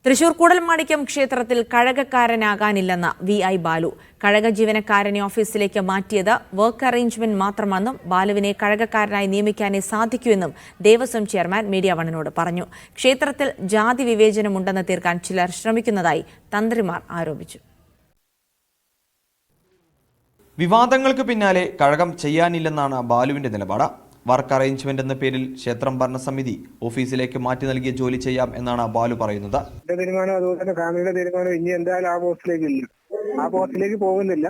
തൃശൂർ കൂടൽമാണിക്യം ക്ഷേത്രത്തിൽ കഴകക്കാരനാകാനില്ലെന്ന് വി.ഐ. ബാലു. കഴക ജീവനക്കാരനെ ഓഫീസിലേക്ക് മാറ്റിയത് വർക്ക് അറേഞ്ച്മെന്റ് മാത്രമെന്നും ബാലുവിനെ കഴകക്കാരനായി നിയമിക്കാനേ സാധിക്കൂവെന്നും ദേവസ്വം ചെയർമാൻ മീഡിയ വണ്ണിനോട് പറഞ്ഞു. ക്ഷേത്രത്തിൽ ജാതി വിവേചനമുണ്ടെന്ന് തീർക്കാൻ ചിലർ ശ്രമിക്കുന്നതായി തന്ത്രിമാർ ആരോപിച്ചു. വിവാദങ്ങൾക്ക് പിന്നാലെ കഴകം ചെയ്യാനില്ലെന്നാണ് ബാലുവിന്റെ നിലപാട്. വർക്ക് അറേഞ്ച്മെന്റ് എന്ന പേരിൽ ക്ഷേത്രം ഭരണസമിതി ഓഫീസിലേക്ക് മാറ്റി നൽകിയ ജോലി ചെയ്യാം എന്നാണ് ബാലു പറയുന്നത്. തീരുമാനം അതുപോലെ തന്നെ ഫാമിലിയുടെ തീരുമാനം ഇനി എന്തായാലും ആ പോസ്റ്റിലേക്ക് ഇല്ല, ആ പോസ്റ്റിലേക്ക് പോകുന്നില്ല.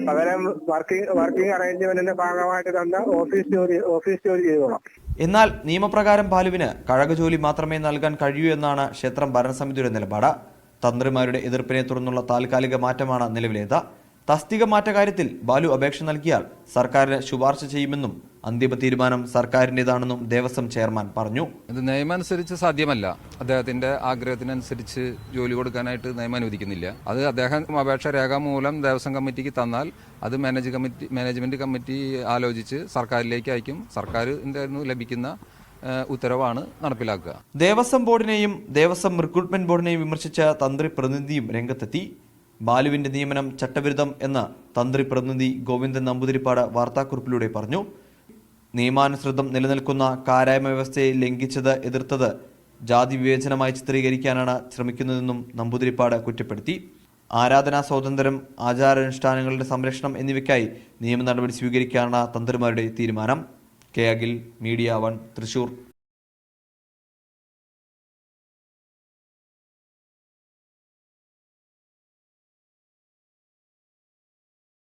പകരം വർക്കിംഗ് അറേഞ്ച്മെന്റിന്റെ ഭാഗമായിട്ട് തന്ന ഓഫീസ് ജോലി ചെയ്തോളാം. എന്നാൽ നിയമപ്രകാരം ബാലുവിന് കഴക ജോലി മാത്രമേ നൽകാൻ കഴിയൂ എന്നാണ് ക്ഷേത്രം ഭരണസമിതിയുടെ നിലപാട്. തന്ത്രിമാരുടെ എതിർപ്പിനെ തുടർന്നുള്ള താൽക്കാലിക മാറ്റമാണ് നിലവിലേത്. തസ്തിക മാറ്റ കാര്യത്തിൽ ബാലു അപേക്ഷ നൽകിയാൽ സർക്കാരിന് ശുപാർശ ചെയ്യുമെന്നും അന്തിമ തീരുമാനം സർക്കാരിൻ്റെതാണെന്നും ദേവസ്വം ചെയർമാൻ പറഞ്ഞു. ഇത് നിയമമനുസരിച്ച് സാധ്യമല്ല. അദ്ദേഹത്തിന്റെ ആഗ്രഹത്തിനനുസരിച്ച് ജോലി കൊടുക്കാനായിട്ട് നിയമം അനുവദിക്കുന്നില്ല. അത് അദ്ദേഹം അപേക്ഷ രേഖാമൂലം ദേവസ്വം കമ്മിറ്റിക്ക് തന്നാൽ അത് മാനേജ്മെന്റ് കമ്മിറ്റി ആലോചിച്ച് സർക്കാരിലേക്ക് അയക്കും. സർക്കാരിന്റെ ലഭിക്കുന്ന ഉത്തരവാണ് നടപ്പിലാക്കുക. ദേവസ്വം ബോർഡിനെയും ദേവസ്വം റിക്രൂട്ട്മെന്റ് ബോർഡിനെയും വിമർശിച്ച തന്ത്രി പ്രതിനിധിയും രംഗത്തെത്തി. ബാലുവിന്റെ നിയമനം ചട്ടവിരുദ്ധം എന്ന് തന്ത്രി പ്രതിനിധി ഗോവിന്ദൻ നമ്പൂതിരിപ്പാട് വാർത്താക്കുറിപ്പിലൂടെ പറഞ്ഞു. നിയമാനുസൃതം നിലനിൽക്കുന്ന കാരായ്മ വ്യവസ്ഥയെ ലംഘിച്ചത് എതിർത്തത് ജാതി വിവേചനമായി ചിത്രീകരിക്കാനാണ് ശ്രമിക്കുന്നതെന്നും നമ്പൂതിരിപ്പാട് കുറ്റപ്പെടുത്തി. ആരാധനാ സ്വാതന്ത്ര്യം, ആചാരാനുഷ്ഠാനങ്ങളുടെ സംരക്ഷണം എന്നിവയ്ക്കായി നിയമ നടപടി സ്വീകരിക്കാനാണ് തന്ത്രിമാരുടെ തീരുമാനം. കെ. അഖിൽ, മീഡിയ 1, തൃശൂർ.